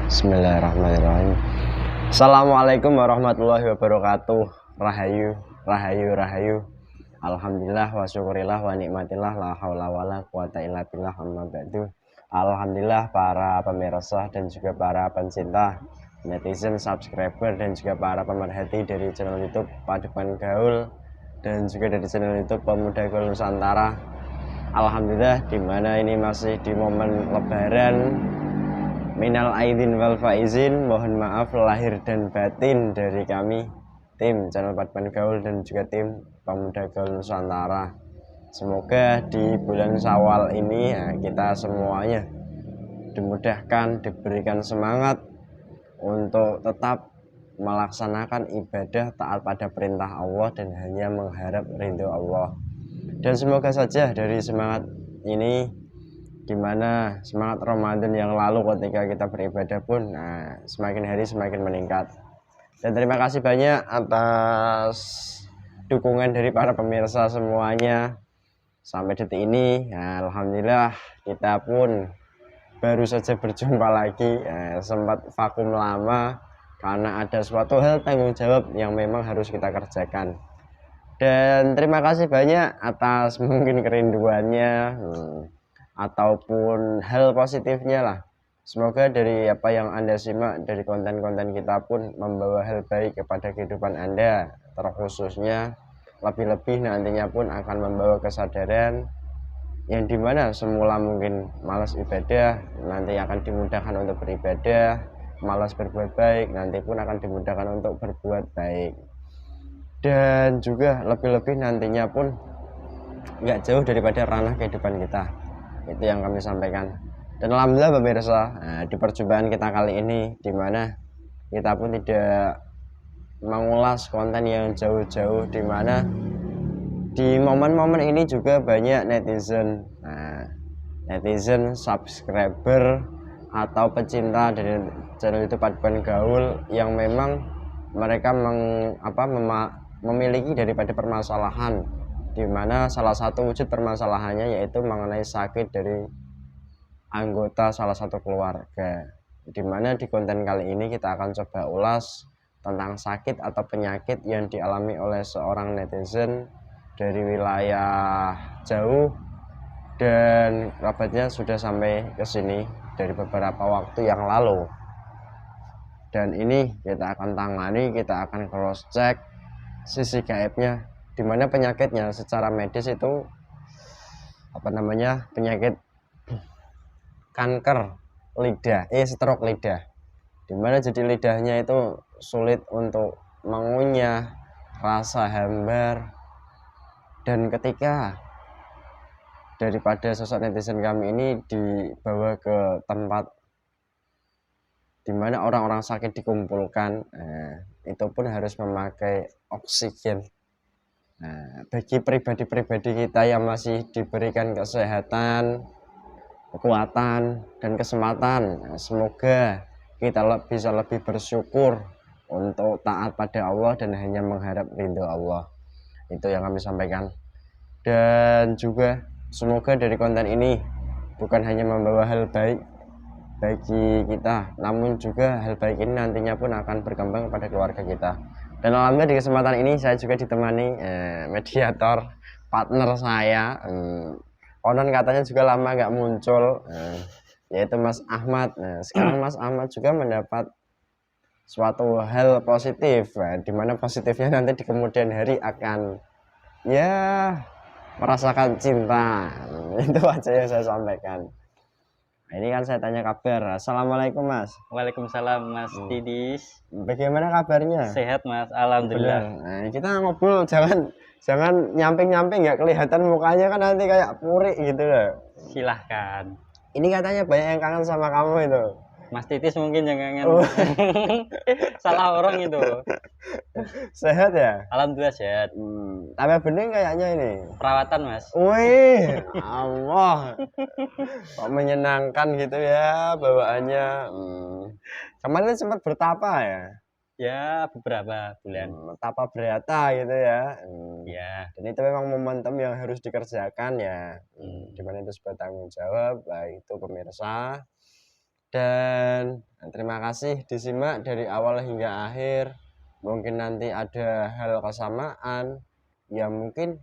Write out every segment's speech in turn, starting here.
Bismillahirrahmanirrahim. Assalamualaikum warahmatullahi wabarakatuh. Rahayu, rahayu, rahayu. Alhamdulillah wa syukurillah wa nikmatillah la haula wala quwata illa billah amma ba'du. Alhamdulillah para pemirsa dan juga para pencinta, netizen, subscriber dan juga para pemerhati dari channel YouTube Paduan Gaul dan juga dari channel YouTube Pemuda Gaul Nusantara. Alhamdulillah, dimana ini masih di momen Lebaran. Minal aidin wal faizin, mohon maaf lahir dan batin dari kami tim channel Paduan Gaul dan juga tim Pemuda Gaul Nusantara. Semoga di bulan Syawal ini ya, kita semuanya dimudahkan, diberikan semangat untuk tetap melaksanakan ibadah taat pada perintah Allah dan hanya mengharap ridho Allah. Dan semoga saja dari semangat ini, dimana semangat Ramadan yang lalu ketika kita beribadah pun semakin hari semakin meningkat. Dan terima kasih banyak atas dukungan dari para pemirsa semuanya sampai detik ini. Alhamdulillah kita pun baru saja berjumpa lagi, sempat vakum lama karena ada suatu hal tanggung jawab yang memang harus kita kerjakan. Dan terima kasih banyak atas mungkin kerinduannya ataupun hal positifnya lah. Semoga dari apa yang Anda simak dari konten-konten kita pun membawa hal baik kepada kehidupan Anda, terkhususnya lebih-lebih nantinya pun akan membawa kesadaran yang dimana semula mungkin malas ibadah, nanti akan dimudahkan untuk beribadah, malas berbuat baik, nanti pun akan dimudahkan untuk berbuat baik. Dan juga lebih-lebih nantinya pun nggak jauh daripada ranah kehidupan kita. Itu yang kami sampaikan. Dan alhamdulillah pemirsa, di perjumpaan kita kali ini dimana kita pun tidak mengulas konten yang jauh-jauh, dimana di momen-momen ini juga banyak netizen, netizen, subscriber atau pecinta dari channel YouTube Paduan Gaul yang memang mereka memiliki daripada permasalahan, di mana salah satu wujud permasalahannya yaitu mengenai sakit dari anggota salah satu keluarga. Di mana di konten kali ini kita akan coba ulas tentang sakit atau penyakit yang dialami oleh seorang netizen dari wilayah jauh dan kerabatnya sudah sampai ke sini dari beberapa waktu yang lalu. Dan ini kita akan tangani, kita akan cross check sisi gaibnya, di mana penyakitnya secara medis itu penyakit kanker lidah, stroke lidah, di mana jadi lidahnya itu sulit untuk mengunyah, rasa hambar. Dan ketika daripada sosok netizen kami ini dibawa ke tempat di mana orang-orang sakit dikumpulkan, itu pun harus memakai oksigen. Bagi pribadi-pribadi kita yang masih diberikan kesehatan, kekuatan, dan kesempatan, semoga kita bisa lebih bersyukur untuk taat pada Allah dan hanya mengharap ridho Allah. Itu yang kami sampaikan. Dan juga semoga dari konten ini bukan hanya membawa hal baik bagi kita, namun juga hal baik ini nantinya pun akan berkembang kepada keluarga kita. Dan alhamdulillah di kesempatan ini saya juga ditemani mediator partner saya, konon katanya juga lama nggak muncul, yaitu Mas Ahmad. Sekarang Mas Ahmad juga mendapat suatu hal positif, di mana positifnya nanti di kemudian hari akan merasakan cinta. Itu aja yang saya sampaikan. Ini kan saya tanya kabar. Assalamualaikum Mas. Waalaikumsalam Mas Didis. Bagaimana kabarnya? Sehat Mas, alhamdulillah. Nah, kita ngobrol jangan nyamping-nyamping, nggak kelihatan mukanya kan nanti kayak puri gitu loh. Silahkan. Ini katanya banyak yang kangen sama kamu itu. Mas Titis mungkin yang kangen. Salah orang itu. Sehat ya? Alhamdulillah sehat. Tambah bening kayaknya ini. Perawatan Mas. Wih, Allah. Kok menyenangkan gitu ya bawaannya. Kemarin sempat bertapa ya? Ya beberapa bulan. Tapa berata gitu ya. Ya. Dan itu memang momentum yang harus dikerjakan ya. Dimana itu sebuah tanggung jawab, baik itu pemirsa Dan terima kasih disimak dari awal hingga akhir. Mungkin nanti ada hal kesamaan yang mungkin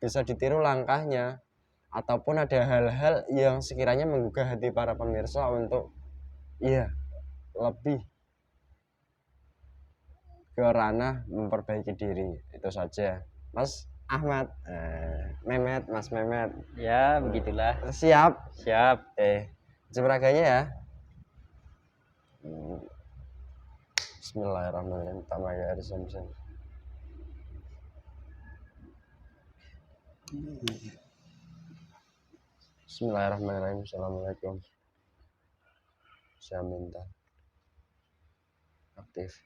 bisa ditiru langkahnya, ataupun ada hal-hal yang sekiranya menggugah hati para pemirsa untuk lebih ke ranah memperbaiki diri. Itu saja, Mas Ahmad, Mas Mehmet. Ya, begitulah. Siap. Siap. Jembraganya ya. Bismillahirrahmanirrahim. Tama ya Arizamzam. Bismillahirrahmanirrahim. Assalamualaikum. Saya minta aktif.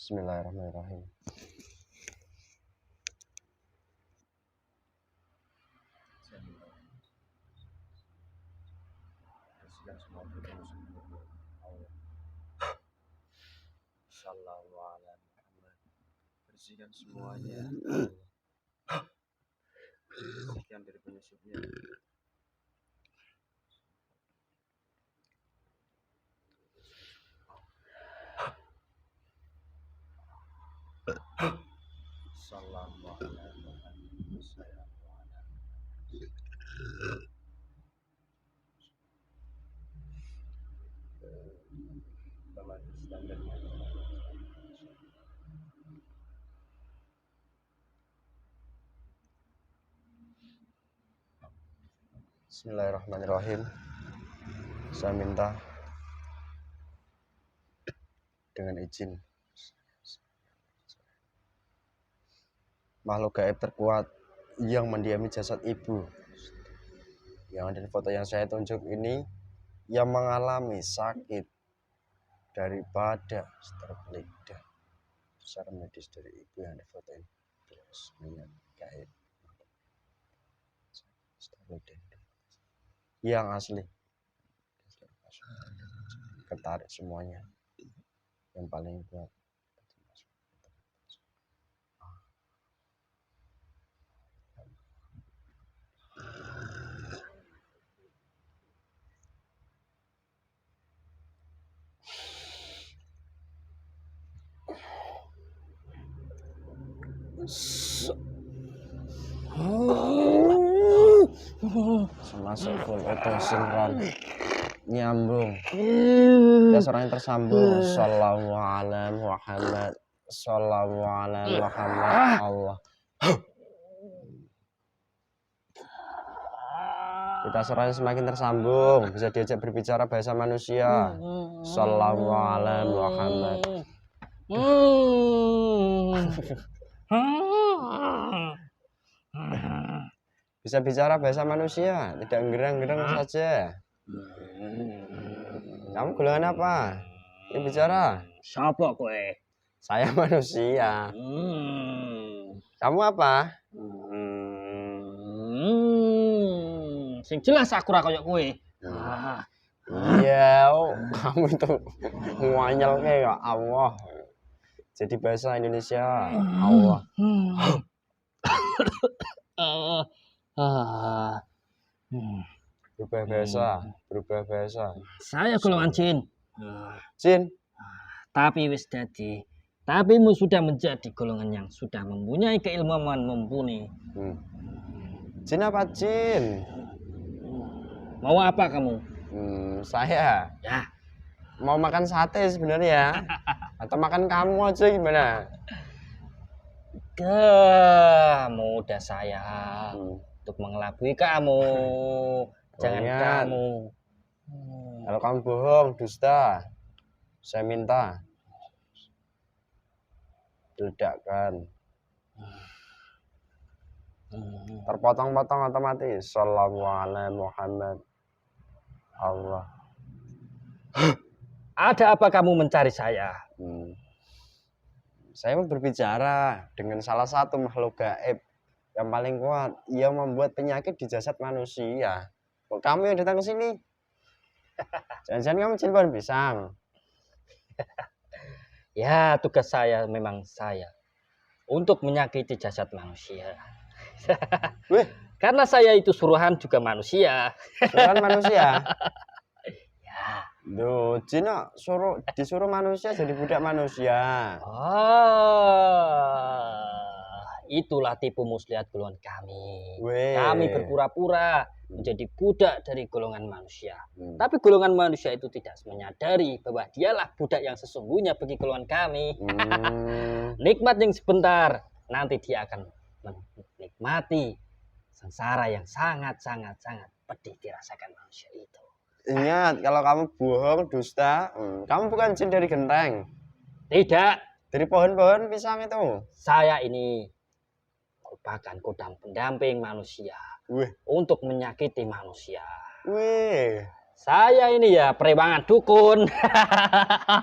Bismillahirrahmanirrahim. Bersihkan semuanya. Sekian dari penyusunya. Bismillahirrahmanirrahim. Saya minta dengan izin makhluk gaib terkuat yang mendiami jasad ibu yang ada di foto yang saya tunjuk ini, yang mengalami sakit daripada terbelik dan secara medis dari ibu yang di foto ini, terus minyak gaib yang asli, ketarik semuanya, yang paling kuat. Masuk full auto sinkron, nyambung, dasarnya tersambung. Shallallahu alaihi Muhammad, Shallallahu alaihi Muhammad. Allah. Kita suaranya semakin tersambung, bisa diajak berbicara bahasa manusia. Shallallahu alaihi Muhammad. Bisa bicara bahasa manusia, tidak gerang-gerang saja. Kamu golongan apa? Ini bicara. Siapa kowe? Saya manusia. Kamu apa? Sing jelas aku ra koyo kowe. Iya, kamu itu nganyel kayak Allah. Jadi bahasa Indonesia Allah. Berubah bahasa. Saya golongan jin. Jin. Tapi wis dadi. Tapimu sudah menjadi golongan yang sudah mempunyai keilmuan mumpuni. Jin apa jin? Mau apa kamu? Saya. Ya. Mau makan sate sebenarnya. Atau makan kamu aja gimana? Mudah saya untuk mengelabui kamu. Jangan kamu. Kalau kamu bohong, dusta, saya minta diledakkan. Terpotong-potong otomatis. Shallallahu alaihi Muhammad. Allah. Ada apa kamu mencari saya? Saya mau berbicara dengan salah satu makhluk gaib yang paling kuat yang membuat penyakit di jasad manusia. Kok kamu yang datang ke sini? Jangan-jangan kamu jin pohon pisang. Ya, tugas saya memang saya untuk menyakiti jasad manusia. Wih, Karena saya itu suruhan juga manusia. suruhan manusia. Ya. Duh, jin kok disuruh manusia jadi budak manusia. Itulah tipu muslihat golongan kami. Weh. Kami berpura-pura menjadi budak dari golongan manusia. Hmm. Tapi golongan manusia itu tidak menyadari bahwa dialah budak yang sesungguhnya bagi golongan kami. Nikmat yang sebentar, nanti dia akan menikmati sengsara yang sangat pedih dirasakan manusia itu. Ingat, kalau kamu bohong, dusta, kamu bukan jin dari genteng. Tidak, Dari pohon-pohon pisang itu. saya ini merupakan kodam pendamping manusia Wih, untuk menyakiti manusia. wih, Saya ini ya perewangan dukun.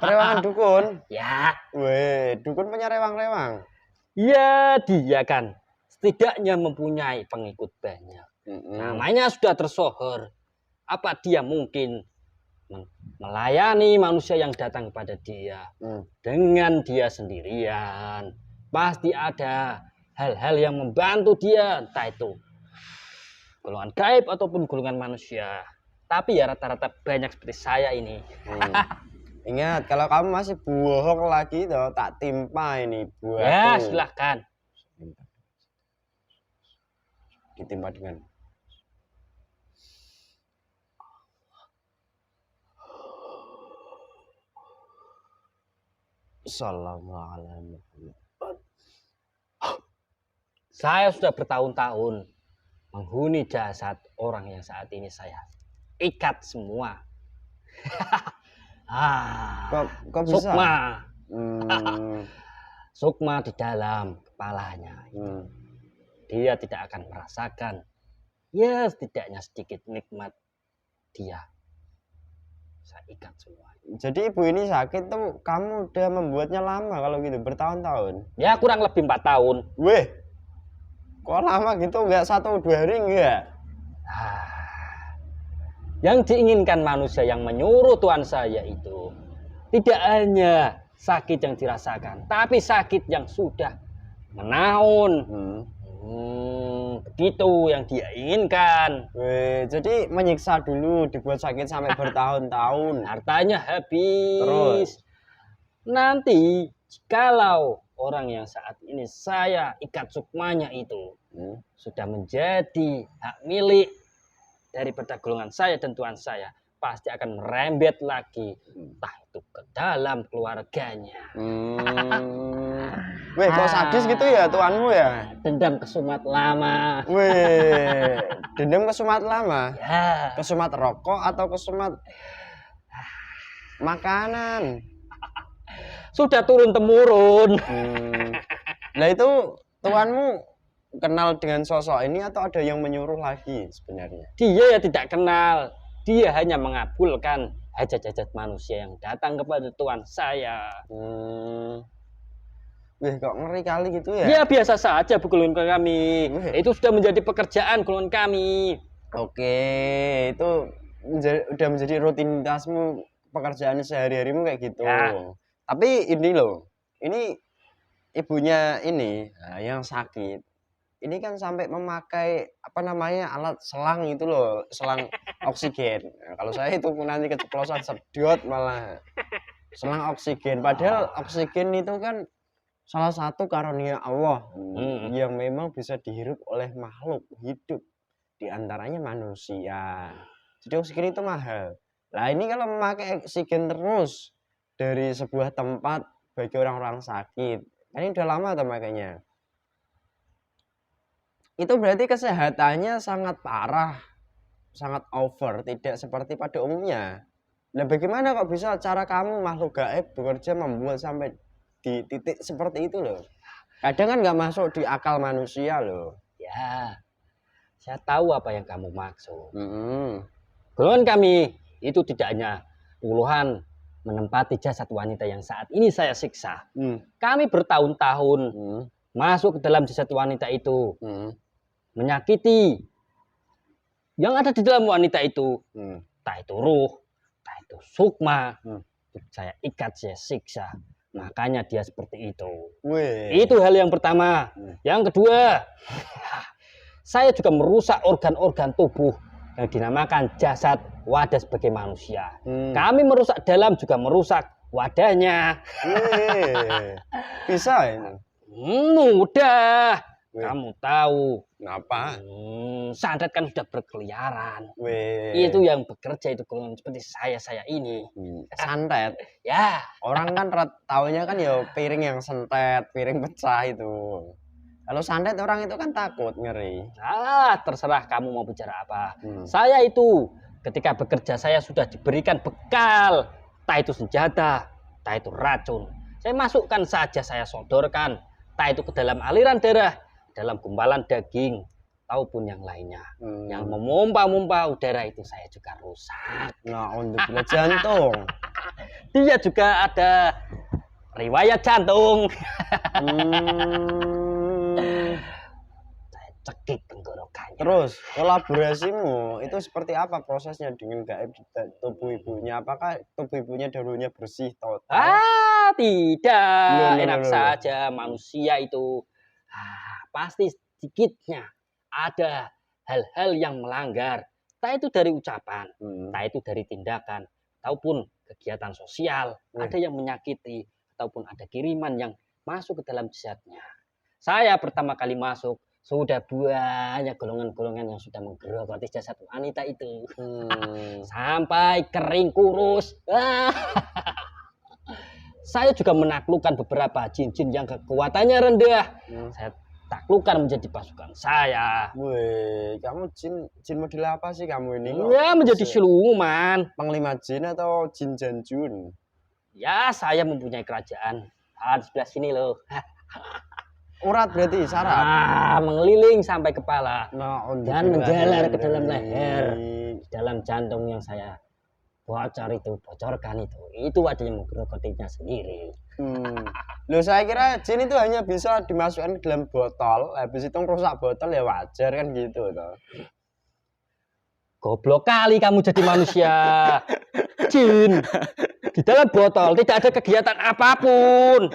rewangan dukun. Ya, Wih, dukun punya rewang-rewang. ya dia kan setidaknya mempunyai pengikut banyak. Namanya sudah tersohor. Apa dia mungkin melayani manusia yang datang kepada dia dengan dia sendirian? Pasti ada hal-hal yang membantu dia, entah itu golongan gaib ataupun golongan manusia. Tapi ya rata-rata banyak seperti saya ini. Ingat, kalau kamu masih bohong lagi, toh, tak timpa ini buat. Ya, silahkan. Ditimpa dengan. Assalamualaikum. Saya sudah bertahun-tahun menghuni jasad orang yang saat ini saya ikat semua. Kok bisa? Sukma. Hmm, Sukma di dalam kepalanya. Dia tidak akan merasakan, ya setidaknya sedikit nikmat dia. Saya ikat semua. Jadi ibu ini sakit tuh, kamu udah membuatnya lama kalau gitu, bertahun-tahun. Ya kurang lebih 4 tahun. Weh, kok lama gitu, nggak 1-2 hari enggak? Yang diinginkan manusia yang menyuruh Tuhan saya itu tidak hanya sakit yang dirasakan, tapi sakit yang sudah menaun. Begitu yang dia inginkan. Weh, jadi menyiksa dulu, dibuat sakit sampai bertahun-tahun. Hartanya habis. Terus? Nanti jikalau orang yang saat ini saya ikat sukmanya itu sudah menjadi hak milik daripada golongan saya dan Tuhan saya, pasti akan merembet lagi, entah itu ke dalam keluarganya. Weh, kok sadis gitu ya tuanmu ya? Dendam kesumat lama. Weh, dendam kesumat lama? Ya. Kesumat rokok atau kesumat makanan? Sudah turun temurun. Nah itu tuanmu kenal dengan sosok ini atau ada yang menyuruh lagi sebenarnya? Dia ya tidak kenal. Dia hanya mengabulkan hajat-hajat manusia yang datang kepada Tuhan saya. Wih, kok ngeri kali gitu ya? Ya biasa saja golongan kami. Itu sudah menjadi pekerjaan golongan kami. Oke, itu udah menjadi rutinitasmu, pekerjaan sehari-harimu kayak gitu. Ya. Tapi ini loh, ini ibunya ini yang sakit. Ini kan sampai memakai apa namanya alat selang itu loh, selang oksigen. Nah, kalau saya itu nanti keceplosan sedot malah selang oksigen. Padahal oksigen itu kan salah satu karunia Allah yang memang bisa dihirup oleh makhluk hidup, diantaranya manusia. Jadi oksigen itu mahal. Nah ini kalau memakai oksigen terus dari sebuah tempat bagi orang-orang sakit, ini udah lama tuh makanya. Itu berarti kesehatannya sangat parah, sangat over, tidak seperti pada umumnya. Nah bagaimana kok bisa cara kamu makhluk gaib bekerja membuat sampai di titik seperti itu loh? Kadang kan nggak masuk di akal manusia loh. Ya, saya tahu apa yang kamu maksud. Golongan kami itu tidak hanya puluhan menempati jasad wanita yang saat ini saya siksa. Kami bertahun-tahun masuk ke dalam jasad wanita itu. menyakiti yang ada di dalam wanita itu, Hmm. entah itu ruh, entah itu sukma, Hmm. saya ikat, saya siksa. Makanya dia seperti itu. Weh. Itu hal yang pertama. Yang kedua, saya juga merusak organ-organ tubuh yang dinamakan jasad wadah sebagai manusia. Kami merusak dalam juga merusak wadahnya. Weh. Bisa ini. Mudah. Kamu tahu. Kenapa? Santet kan sudah berkeliaran. Weh. Itu yang bekerja itu golongan seperti saya ini. Santet. Ya. Orang kan taunya kan ya piring yang sentet, piring pecah itu. Kalau santet orang itu kan takut, ngeri. Terserah kamu mau bicara apa. Saya itu ketika bekerja saya sudah diberikan bekal. Entah itu senjata, entah itu racun. Saya masukkan saja, saya sodorkan. Entah itu ke dalam aliran darah, dalam gumpalan daging, ataupun yang lainnya. Yang memompa-mompa udara itu saya juga rusak. Nah, untuk gila jantung. Dia juga ada riwayat jantung. Saya cekik tenggorokannya. Terus kolaborasimu itu seperti apa prosesnya dengan gaib di tubuh ibunya? Apakah tubuh ibunya dahulunya bersih total? Tidak. Enak saja manusia itu. Pasti sedikitnya ada hal-hal yang melanggar. Entah itu dari ucapan, entah itu dari tindakan, ataupun kegiatan sosial. Ada yang menyakiti, ataupun ada kiriman yang masuk ke dalam jasadnya. Saya pertama kali masuk, sudah banyak golongan-golongan yang sudah menggerogoti jasad wanita itu. Sampai kering kurus. Saya juga menaklukkan beberapa jin-jin yang kekuatannya rendah. Saya taklukkan menjadi pasukan saya. Wih, kamu jin model apa sih kamu ini? Ya, menjadi siluman. Panglima jin atau jin janjun? Ya, saya mempunyai kerajaan. Di sebelah sini loh. Urat berarti, syarat. Mengeliling sampai kepala. Dan menjalar ke dalam leher. leher. Di dalam jantung yang saya bocorkan itu ada yang menggerogotinya sendiri. Loh, saya kira jin itu hanya bisa dimasukkan ke dalam botol, habis itu rusak botol ya wajar kan gitu toh. Goblok kali kamu jadi manusia. Jin di dalam botol tidak ada kegiatan apapun.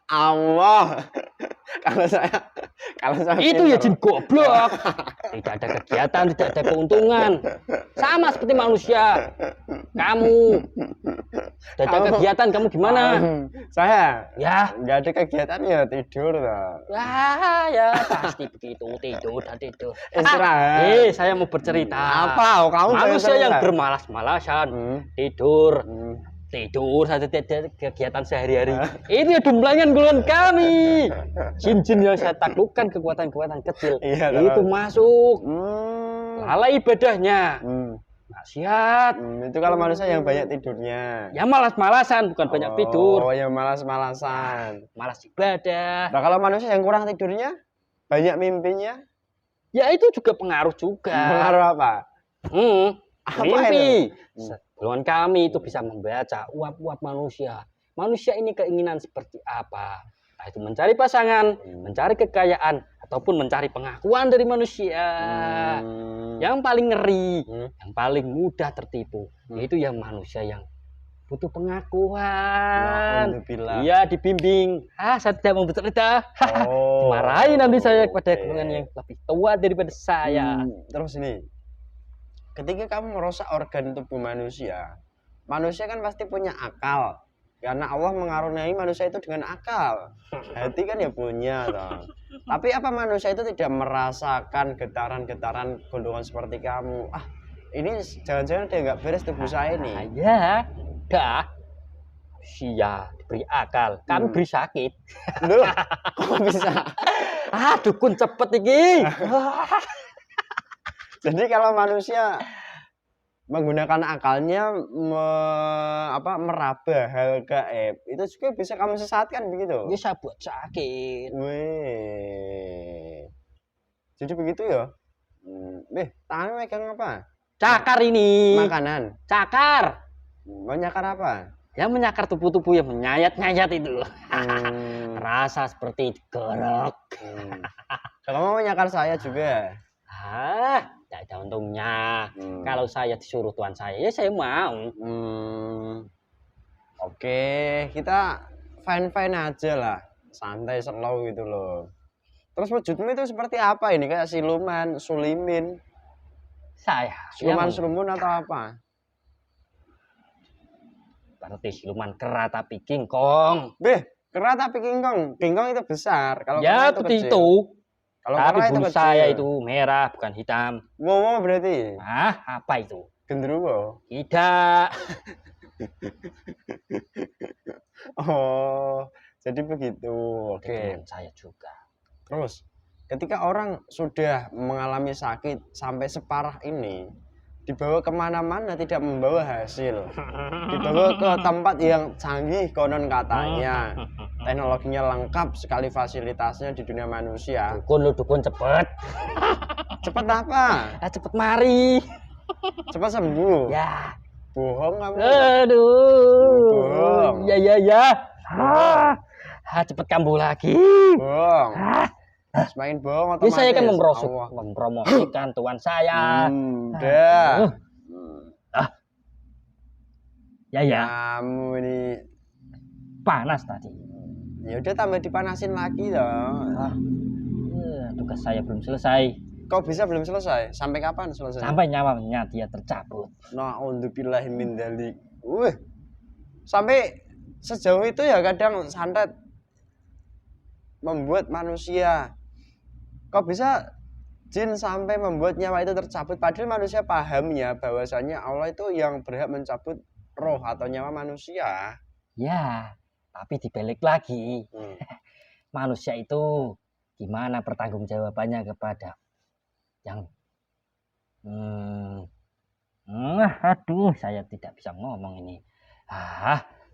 Allah. Kalau saya itu ya jin goblok. Tidak ada kegiatan, tidak ada keuntungan. Sama seperti manusia. Kamu tidak ada kegiatan, kamu gimana? Saya ya nggak ada kegiatan ya tidur lah. Ya pasti begitu, tidur dan tidur. Istirahat. Saya mau bercerita. Apa? Kamu manusia yang bermalas-malasan tidur saja tidak kegiatan sehari-hari. Itu ya dumlangan golongan kami. Jin-jin yang saya taklukkan kekuatan-kekuatan kecil itu masuk. Lalai ibadahnya. Maksiat. Itu kalau manusia yang banyak tidurnya. Ya malas-malasan, bukan banyak tidur. Oh, ya malas-malasan. Malas ibadah. Nah, kalau manusia yang kurang tidurnya, banyak mimpinya. Ya itu juga pengaruh juga. Pengaruh apa? Mimpi. Golongan kami itu bisa membaca uap-uap manusia. Manusia ini keinginan seperti apa? Nah, itu mencari pasangan, mencari kekayaan, ataupun mencari pengakuan dari manusia. Yang paling ngeri, yang paling mudah tertipu, yaitu yang manusia yang butuh pengakuan. Iya, dibimbing. Saya tidak mau bercerita. Dimarahin nanti saya kepada golongan yang lebih tua daripada saya. Terus ini, ketika kamu merusak organ tubuh manusia, manusia kan pasti punya akal. Karena Allah mengaruniai manusia itu dengan akal. Hati kan ya punya toh. Tapi apa manusia itu tidak merasakan getaran-getaran golongan seperti kamu? Ini jangan-jangan dia nggak beres tubuh saya ini. Ya, udah. Sia diberi akal, kami beri sakit. Loh, kok bisa? Dukun cepet iki. Jadi kalau manusia menggunakan akalnya meraba hal gaib, itu juga bisa kamu sesatkan begitu? Bisa buat sakit. Wih. Jadi begitu ya? Tangannya megang apa? Cakar ini. Makanan. Cakar. Mau nyakar apa? Ya menyakar tubuh-tubuh yang menyayat-nyayat itu. terasa seperti digerek. Kamu mau nyakar saya juga? Tidak ada untungnya. Kalau saya disuruh tuan saya, ya saya mau. Oke, kita fine-fine aja lah. Santai, slow gitu loh. Terus wujudmu itu seperti apa ini? Kayak siluman, sulimin? Saya Siluman surumun atau apa? Seperti siluman kera tapi King Kong. Kera tapi King Kong. King Kong itu besar. Kalau ya kera itu seperti kecil. itu. Kalau tapi kera itu bulu kecil. saya itu merah bukan hitam. Wow berarti? Apa itu? Genderuwo? Tidak. Oh, jadi begitu. Oke. Saya juga. Terus, ketika orang sudah mengalami sakit sampai separah ini, dibawa kemana-mana tidak membawa hasil, dibawa ke tempat yang canggih konon katanya, teknologinya lengkap sekali fasilitasnya di dunia manusia. Dukun cepet. Cepet apa? Cepet mari. Cepet sembuh. Ya. Bohong kamu. Aduh. Bohong. Ya. Cepet kambuh lagi. Bohong. Semakin bohong otomatis. Saya kan mempromosikan tuan saya. Udah. Ya. Kamu ini panas tadi. Ya udah tambah dipanasin lagi dong. Tugas saya belum selesai. Kok bisa belum selesai? Sampai kapan selesai? Sampai nyawanya dia tercabut. Na'udzubillahi min dzalik. Sampai sejauh itu ya kadang santet membuat manusia. Kok bisa jin sampai membuat nyawa itu tercabut? Padahal manusia pahamnya bahwasanya Allah itu yang berhak mencabut roh atau nyawa manusia. Ya, tapi dibalik lagi. Manusia itu gimana pertanggungjawabannya kepada yang aduh, saya tidak bisa ngomong ini.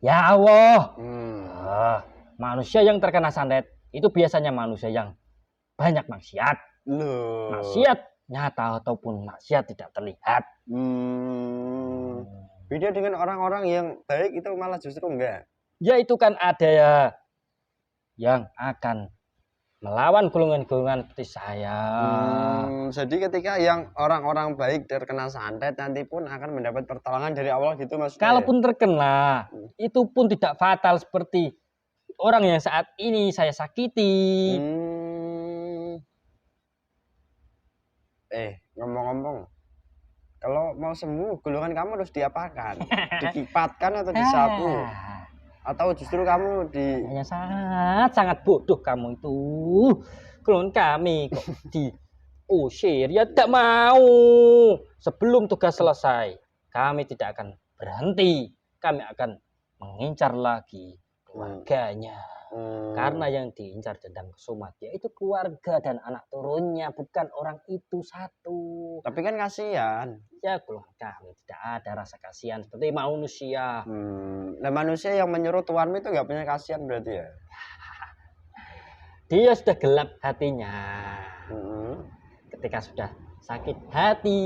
Ya Allah. Manusia yang terkena santet itu biasanya manusia yang banyak maksiat. Maksiat nyata ataupun maksiat tidak terlihat. Beda dengan orang-orang yang baik itu malah justru enggak. Ya itu kan ada ya yang akan melawan golongan-golongan seperti saya. Jadi ketika yang orang-orang baik terkena santet nanti pun akan mendapat pertolongan dari Allah gitu maksudnya. Kalaupun terkena, itu pun tidak fatal seperti orang yang saat ini saya sakiti. Ngomong-ngomong, kalau mau sembuh golongan kamu harus diapakan? Dikipatkan atau disapu? Atau justru kamu ya sangat bodoh kamu itu. Golongan kami kok diusir, ya tidak mau. Sebelum tugas selesai, kami tidak akan berhenti. Kami akan mengincar lagi keluarganya. Karena yang diincar dendam kesumat yaitu keluarga dan anak turunnya, bukan orang itu satu. Tapi kan kasihan. Ya golongan kami tidak ada rasa kasihan seperti manusia. Nah manusia yang menyuruh tuanmu itu nggak punya kasihan berarti ya? Dia sudah gelap hatinya. Ketika sudah sakit hati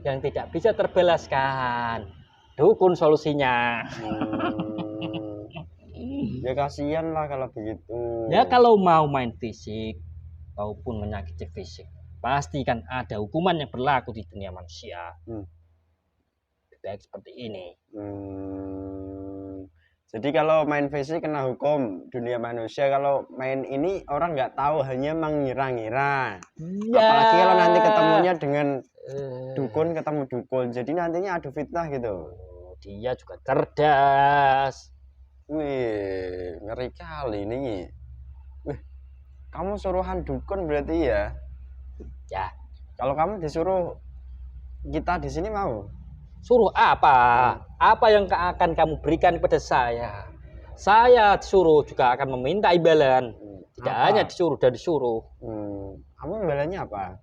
yang tidak bisa terbalaskan, dukun solusinya. Ya kasihan lah kalau begitu. Ya kalau mau main fisik maupun menyakiti fisik, pasti kan ada hukuman yang berlaku di dunia manusia. Baik seperti ini. Jadi kalau main fisik kena hukum dunia manusia, kalau main ini orang nggak tahu, hanya mengira-ngira. Ya. Apalagi kalau nanti ketemunya dengan dukun, ketemu dukun, jadi nantinya adu fitnah gitu. Dia juga cerdas. Wih, ngeri kali ini. Kamu suruhan dukun berarti ya? Ya. Kalau kamu disuruh kita di sini mau? Suruh apa? Apa yang akan kamu berikan kepada saya? Saya disuruh juga akan meminta imbalan. Tidak hanya disuruh dan disuruh. Kamu imbalannya apa?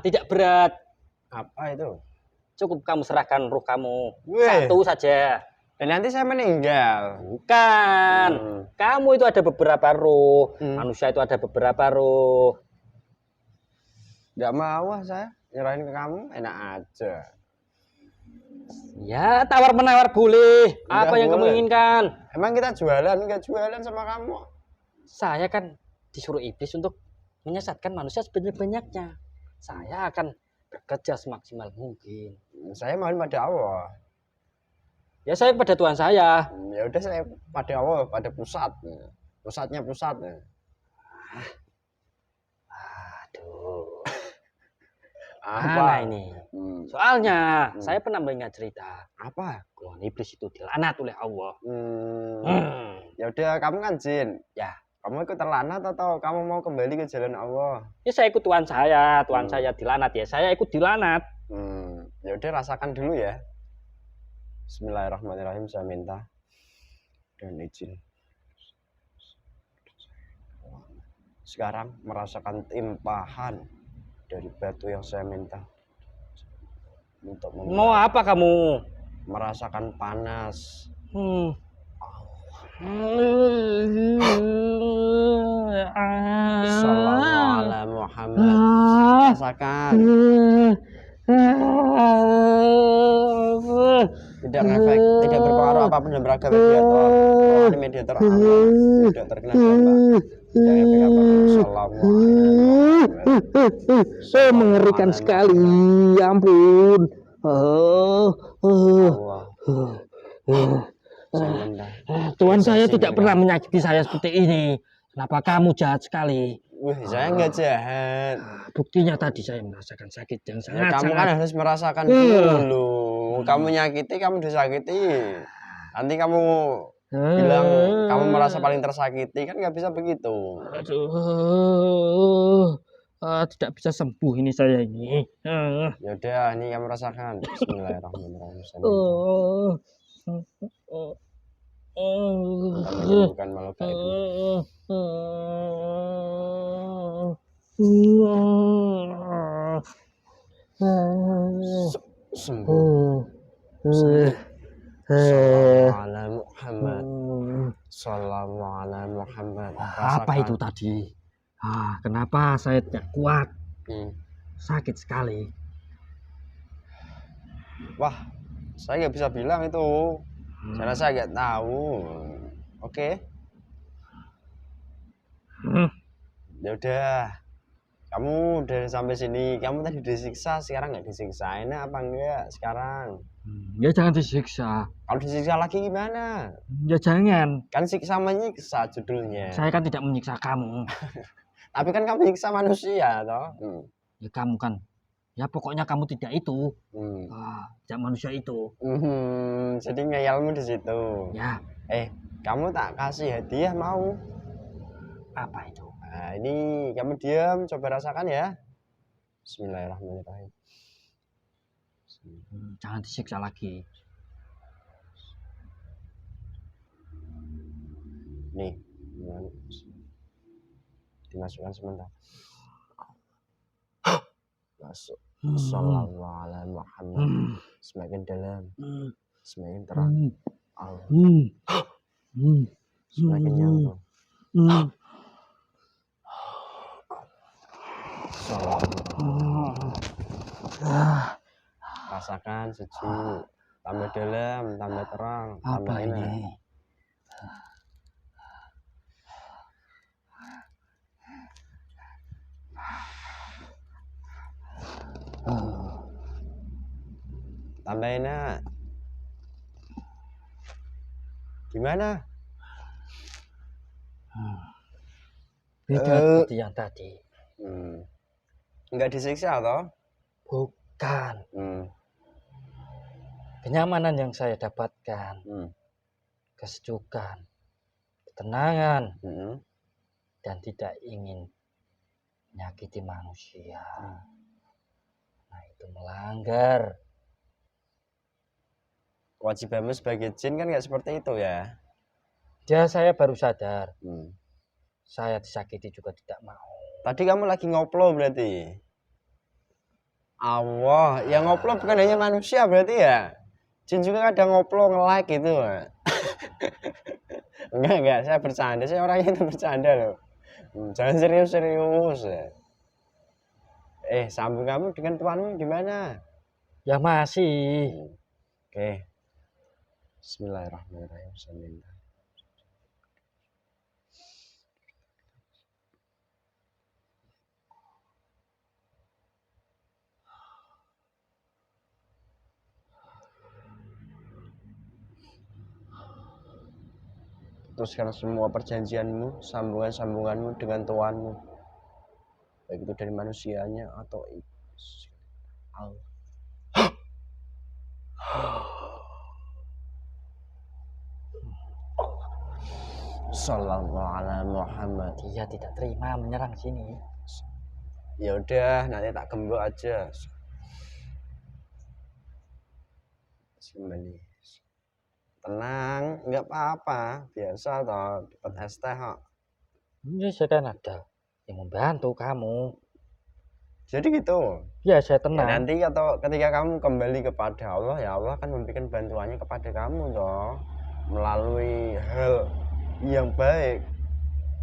Tidak berat. Apa itu? Cukup kamu serahkan ruh kamu. Satu saja. Dan nanti saya meninggal. Bukan. Kamu itu ada beberapa ruh. Manusia itu ada beberapa ruh. Gak mau saya nyerahin ke kamu, enak aja. Ya, tawar-menawar boleh. Enggak Apa yang kamu boleh. inginkan? Emang kita jualan? Enggak jualan sama kamu. Saya kan disuruh iblis untuk menyesatkan manusia sebanyak-banyaknya. Saya akan bekerja semaksimal mungkin. Saya mohon pada Allah. Ya, saya pada Tuhan saya. Ya udah saya pada Allah, pada pusat. Pusatnya pusat. Aduh. Apa Mana ini? Soalnya saya Hmm. pernah mendengar cerita Apa? bahwa iblis itu dilaknat oleh Allah. Ya udah kamu kan jin. Ya, Kamu ikut terlanat atau kamu mau kembali ke jalan Allah? ya saya ikut Tuhan saya. Tuhan saya dilaknat ya. Saya ikut dilaknat. Ya udah rasakan dulu ya. Bismillahirrahmanirrahim, saya minta dan izin. Sekarang merasakan timpahan dari batu yang saya minta untuk Mau apa kamu? merasakan panas. Sallallahu alaihi Muhammad. Rasakan. Tidak ngefek, tidak berpengaruh apapun dalam ragam mediator. Rohani mediator Allah tidak terkena dampak. Tidak ngefek apapun. Sallallahu alaihi Muhammad. Mengerikan sekali. Ya ampun. Allah. Saya minta. Tuhan saya tidak pernah menyakiti saya seperti ini. Kenapa kamu jahat sekali? Wih, saya nggak jahat. Buktinya tadi saya merasakan sakit yang Ya, sangat kamu kan harus merasakan dulu. Kamu nyakiti, kamu disakiti. Nanti kamu bilang kamu merasa paling tersakiti, kan nggak bisa begitu. Aduh, tidak bisa sembuh ini saya ini. Ya udah, ini kamu rasakan. Bismillahirrahmanirrahim. Saya minta. Bukan makhluk gaib. Sembuh. Sallallahu alaihi Muhammad. Sallallahu alaihi Muhammad. Apa itu tadi? Kenapa saya tidak kuat? Sakit sekali. Wah, saya nggak bisa bilang itu. Saya rasa nggak tahu. Oke. Ya udah. Kamu udah sampai sini. Kamu tadi disiksa, sekarang nggak disiksa. Enak apa enggak sekarang? Ya jangan disiksa. Kalau disiksa lagi gimana? Ya jangan. Kan siksa menyiksa judulnya. Saya kan tidak menyiksa kamu. Tapi kan kamu menyiksa manusia, toh? Ya kamu kan. Ya pokoknya kamu tidak itu. Hmm. Tidak manusia itu. Jadi ngeyelmu di situ. Ya. Kamu tak kasih hadiah mau? Apa itu? Nah, ini kamu diam, coba rasakan ya. Bismillahirrahmanirrahim. Jangan disiksa lagi. Nih, dimasukkan sebentar. Masuk. Sallallahu alaihi Muhammad. Semakin dalam, semakin terang. Allah. Semakin nyambung. Rasakan sejuk, tambah dalam, tambah terang, tambah enak. Tambah enak. Gimana? Beda seperti yang tadi. Enggak disiksa toh? Bukan. Kenyamanan yang saya dapatkan, kesejukan, ketenangan, dan tidak ingin menyakiti manusia. Nah, itu melanggar. Kewajibanmu sebagai jin kan nggak seperti itu ya? Ya, saya baru sadar. Saya disakiti juga tidak mau. Tadi kamu lagi ngoplo berarti? Allah, yang ngoplo bukan hanya manusia berarti ya? Jin juga kadang ngoplo, nge-like gitu. Enggak, saya bercanda. Saya orangnya itu bercanda loh. Jangan serius-serius. Sambung kamu dengan tuanmu gimana? Ya masih. Oke. Bismillahirrahmanirrahim. Saya minta. Teruskan semua perjanjianmu, sambungan-sambunganmu dengan Tuhanmu, baik itu dari manusianya atau Allah. Sallallahu ala Muhammad. Dia tidak terima menyerang sini. Ya udah, nanti tak gembok aja. Sembali. Tenang, nggak apa-apa, biasa toh, dapat es teh kok. Ya saya kan ada yang membantu kamu. Jadi gitu. Ya saya Ya, tenang. nanti atau ketika kamu kembali kepada Allah, ya Allah akan memberikan bantuannya kepada kamu toh, melalui hal yang baik.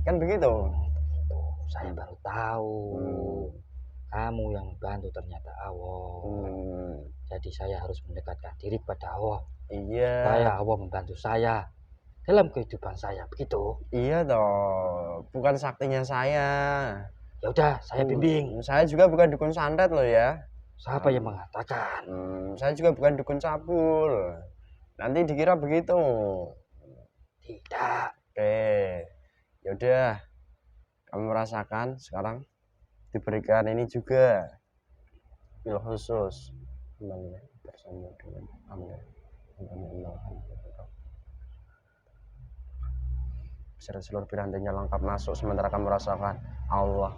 Kan begitu. Saya baru tahu kamu yang membantu ternyata Allah. Jadi saya harus mendekatkan diri kepada Allah. Iya. Supaya Allah membantu saya dalam kehidupan saya, begitu. Iya toh, bukan saktinya saya. Ya udah, saya bimbing. Saya juga bukan dukun santet loh ya. Siapa yang mengatakan? Saya juga bukan dukun cabul. Nanti dikira begitu. Tidak. Oke. Yaudah. Kamu merasakan sekarang diberikan ini juga pil khusus bersama dengan Anda. Beserta seluruh pirantinya lengkap masuk sementara kamu merasakan Allah.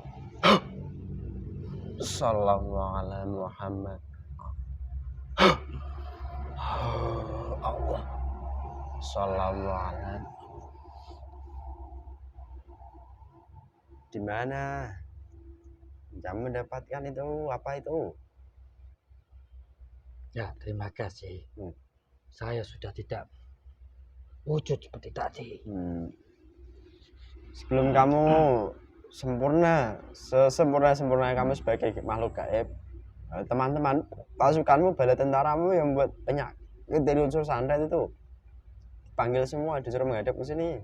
Sallallahu ala Muhammad. Allah. Sallallahu ala. Di mana kamu mendapatkan itu? Apa itu? Ya, terima kasih. Saya sudah tidak wujud seperti tadi. Sebelum kamu sempurna, sesempurna-sempurna kamu sebagai makhluk gaib, teman-teman pasukanmu, bala tentaramu yang buat penyakit dari unsur santet itu panggil semua, disuruh menghadap ke sini.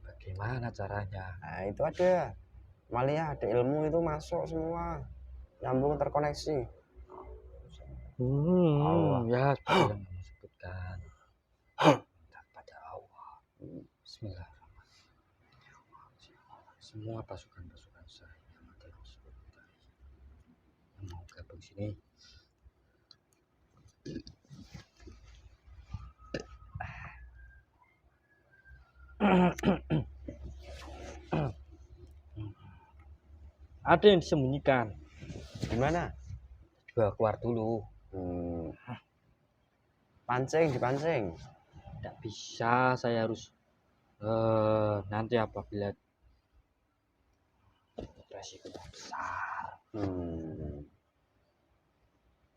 Bagaimana caranya? Nah, itu ada malia, ada ilmu itu masuk semua, nyambung, terkoneksi. Allah. Ya, seperti yang kamu sebutkan. Pada Allah. Bismillahirrahmanirrahim. Semua pasukan-pasukan saya yang ada di sekitar yang mau gabung sini, ada yang disembunyikan. Gimana? Coba keluar dulu. Pancing, dipancing. Tidak bisa, saya harus nanti apabila resikonya besar.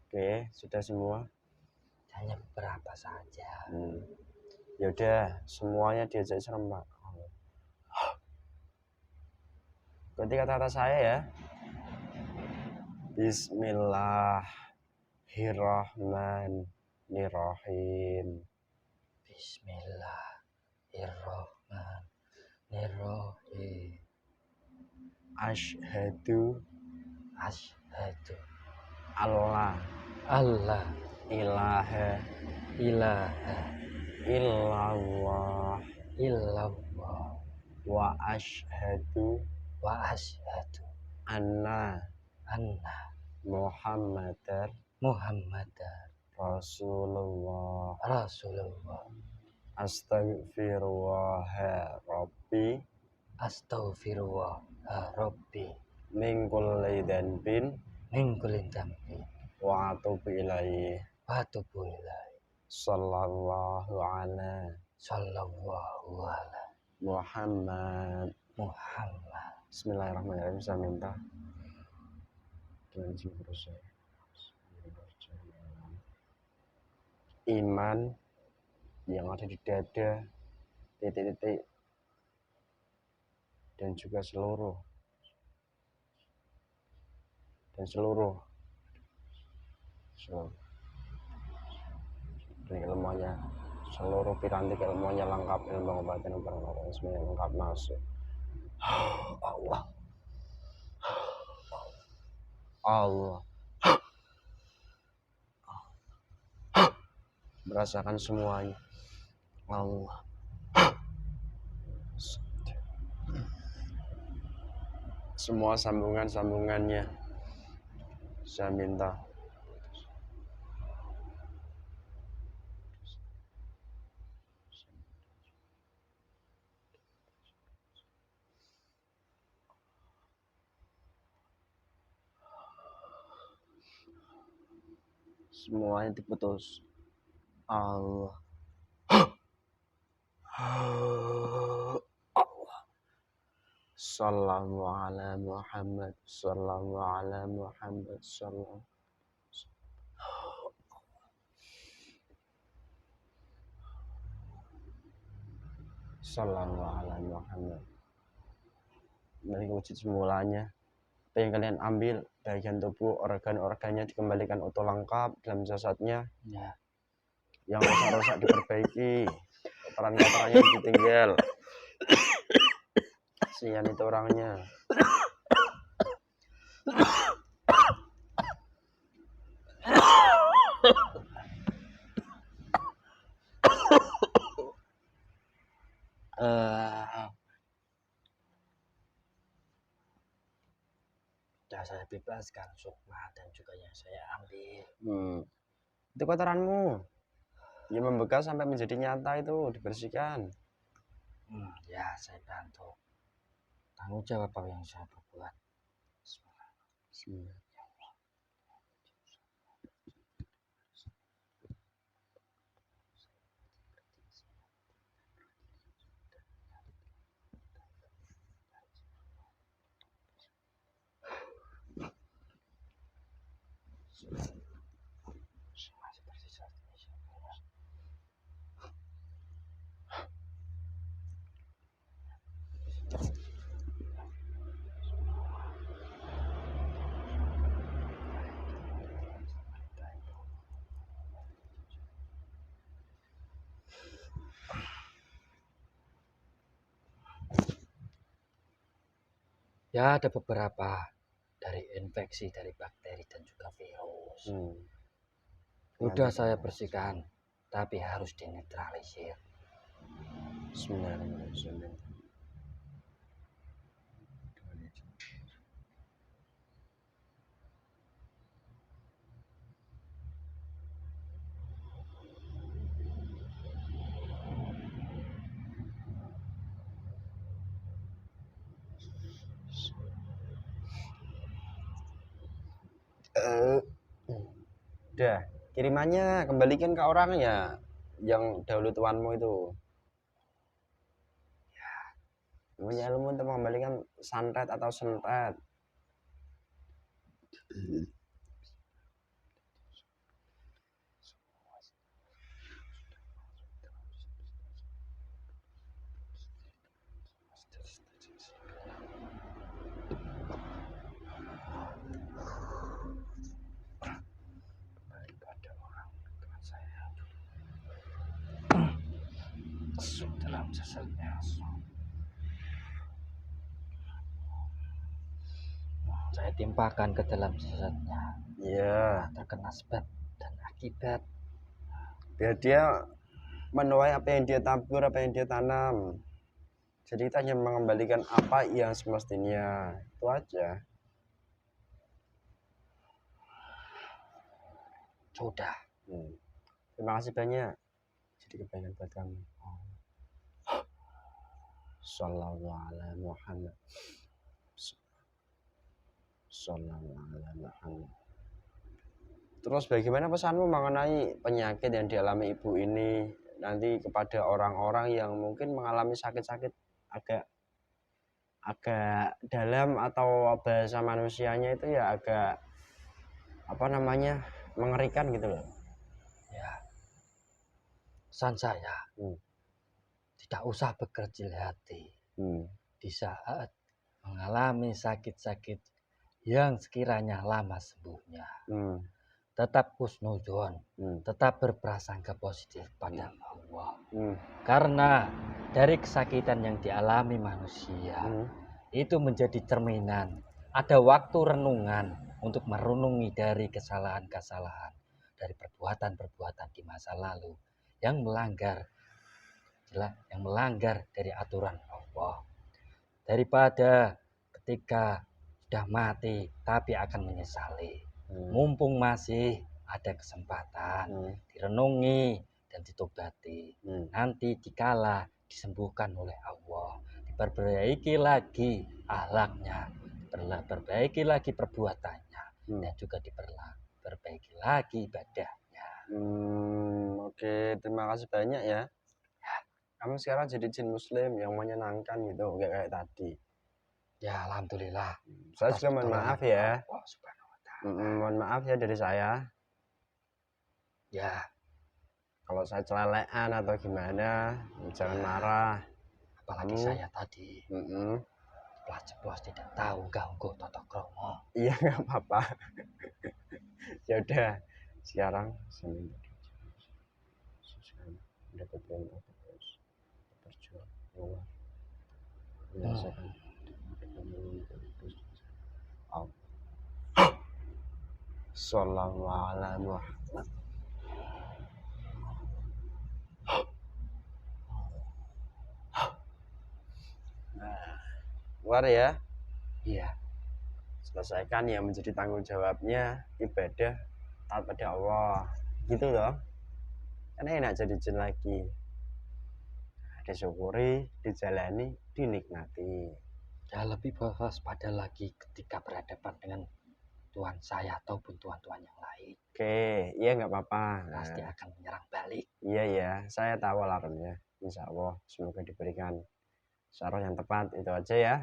Oke, sudah semua. Hanya beberapa saja. Ya udah, semuanya diajak serempak. Berarti kata-kata saya ya. Bismillahirrahmanirrahim. Bismillahirrahmanirrahim. Asyhadu Allah ilaha illallah wa asyhadu anna Muhammadar Rasulullah. Astaghfirullah Rabbi min kulli dhanbin wa atubu ilaihi. Sallallahu ala Muhammad. Bismillahirrahmanirrahim. Saya minta dengan jiwa saya iman yang ada di dada, titik-titik, dan juga seluruh ilmunya, seluruh piranti ilmunya lengkap, ilmu pengobatan pernafasan semuanya lengkap masuk. Allah, Allah, merasakan semuanya. Allah, semua sambungannya saya minta semuanya diputus. Allah, sallallahu ala Muhammad, sallallahu ala Muhammad, sallallahu ala Muhammad. Balik wujud semulanya. Apa yang kalian ambil bagian tubuh, organ-organnya dikembalikan utuh lengkap dalam jasadnya. Ya. Yang rusak-rusak diperbaiki, kotoran-kotorannya ditinggal. Kasihan itu orangnya. Sudah saya bebaskan sukma dan juga yang saya ambil. Itu kotoranmu yang membekas sampai menjadi nyata, itu dibersihkan. Ya, saya bantu. Tanggung jawab apa yang saya perbuat. Bismillah. Ya, ada beberapa dari infeksi dari bakteri dan juga virus. Udah saya bersihkan, tapi harus dinetralisir. Bismillahirrahmanirrahim. Udah, kirimannya kembalikan ke orangnya yang dahulu tuanmu itu. Ya, punya ilmu untuk mengembalikan santet atau sentet. Dalam jasadnya. Saya timpakan ke dalam jasadnya. Iya. Terkena sebab dan akibat. Biar dia menuai apa yang dia tabur, apa yang dia tanam. Jadi kita hanya mengembalikan apa yang semestinya. Itu aja. Sudah. Terima kasih banyak. Jadi kebaikan buat kami. Sallallahu ala Muhammad. Sallallahu ala Muhammad. Terus bagaimana pesanmu mengenai penyakit yang dialami ibu ini nanti kepada orang-orang yang mungkin mengalami sakit-sakit agak dalam, atau bahasa manusianya itu ya agak mengerikan gitu loh. Ya. Pesan saya, tidak usah berkecil hati di saat mengalami sakit-sakit yang sekiranya lama sembuhnya. tetap husnudzon, tetap berprasangka positif pada Allah. Karena dari kesakitan yang dialami manusia itu menjadi cerminan. Ada waktu renungan untuk merenungi dari kesalahan-kesalahan dari perbuatan-perbuatan di masa lalu yang melanggar dari aturan Allah. Daripada ketika sudah mati tapi akan menyesali. Mumpung masih ada kesempatan direnungi dan ditobati. Nanti dikala disembuhkan oleh Allah, diperbaiki lagi akhlaknya, diperbaiki lagi perbuatannya, dan juga diperbaiki lagi ibadahnya. Oke, terima kasih banyak ya. Kamu sekarang jadi jin muslim yang menyenangkan gitu, nggak kayak tadi. Ya, alhamdulillah. Saya juga mohon maaf ya. Allah Subhanahu wa Ta'ala. Mohon maaf ya dari saya. Ya, kalau saya celelean atau gimana, jangan marah. apalagi saya tadi ceplas tidak tahu ganggu Toto Kromo. Iya, nggak apa-apa. Ya udah, sekarang dapat perintah terus berjuang keluar menyelesaikan Sallallahu alaihi wasallam. Keluar ya. Iya. Selesaikan yang menjadi tanggung jawabnya, ibadah taat pada Allah. Gitu loh. Karena enak jadi jin lagi. Disyukuri, dijalani, dinikmati. Ya, lebih waspada lagi ketika berhadapan dengan Tuhan saya ataupun Tuhan-Tuhan yang lain. Oke, iya nggak apa-apa. Pasti akan menyerang balik. Iya ya, saya tahu alarmnya. Insya Allah semoga diberikan saran yang tepat. Itu aja ya.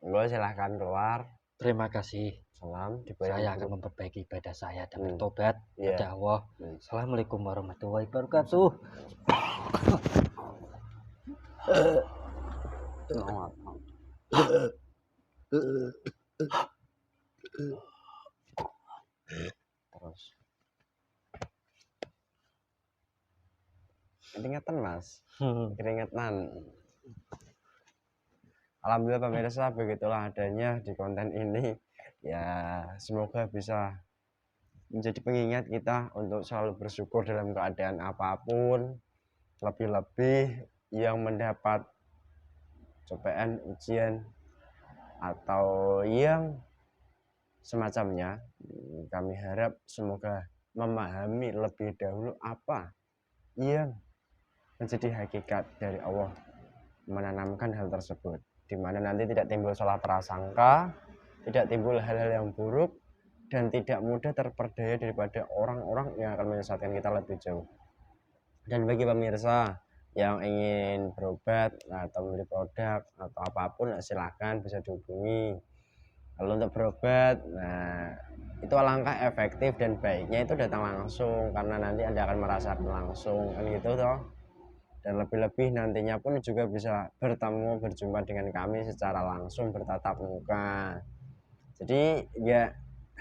Monggo silahkan keluar. Terima kasih. Salam. Saya akan memperbaiki ibadah saya dan bertobat pada Allah. Assalamualaikum warahmatullahi wabarakatuh. Terus keringetan mas, keringetan. Alhamdulillah pemirsa, begitulah adanya di konten ini. Ya semoga bisa menjadi pengingat kita untuk selalu bersyukur dalam keadaan apapun. Lebih-lebih yang mendapat cobaan, ujian, atau yang semacamnya, kami harap semoga memahami lebih dahulu apa yang menjadi hakikat dari Allah menanamkan hal tersebut, di mana nanti tidak timbul salah prasangka, tidak timbul hal-hal yang buruk, dan tidak mudah terperdaya daripada orang-orang yang akan menyesatkan kita lebih jauh. Dan bagi pemirsa yang ingin berobat atau membeli produk atau apapun, silahkan bisa dihubungi. Kalau untuk berobat, nah itu alangkah efektif dan baiknya itu datang langsung, karena nanti Anda akan merasakan langsung kan gitu toh. Dan lebih-lebih nantinya pun juga bisa bertemu, berjumpa dengan kami secara langsung, bertatap muka. Jadi ya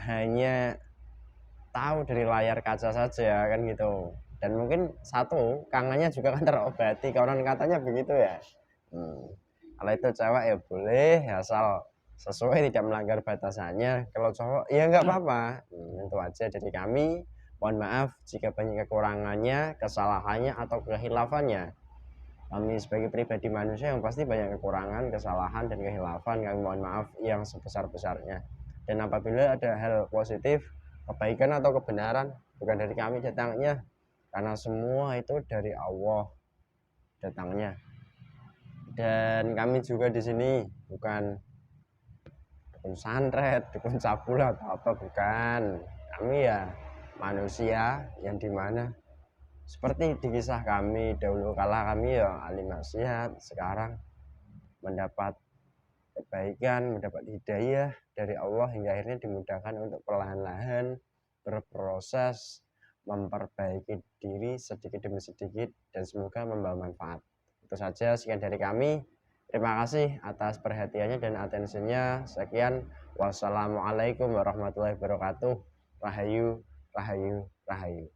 hanya tahu dari layar kaca saja kan gitu. Dan mungkin satu, kangennya juga kan terobati, konon katanya begitu ya. Kalau itu cewek ya boleh, asal sesuai tidak melanggar batasannya. Kalau cowok ya nggak apa-apa. Itu aja dari kami. Mohon maaf jika banyak kekurangannya, kesalahannya, atau kehilafannya. Kami sebagai pribadi manusia yang pasti banyak kekurangan, kesalahan, dan kehilafan. Kami mohon maaf yang sebesar-besarnya. Dan apabila ada hal positif, kebaikan atau kebenaran, bukan dari kami datangnya, karena semua itu dari Allah datangnya. Dan kami juga di sini bukan dukun santet, dukun cabul atau apa, bukan. Kami ya manusia yang dimana seperti di kisah kami dahulu kala, kami ya ahli maksiat, sekarang mendapat kebaikan, mendapat hidayah dari Allah hingga akhirnya dimudahkan untuk perlahan-lahan berproses memperbaiki diri sedikit demi sedikit, dan semoga membawa manfaat. Itu saja, sekian dari kami. Terima kasih atas perhatiannya dan atensinya. Sekian, wassalamualaikum warahmatullahi wabarakatuh. Rahayu, rahayu, rahayu.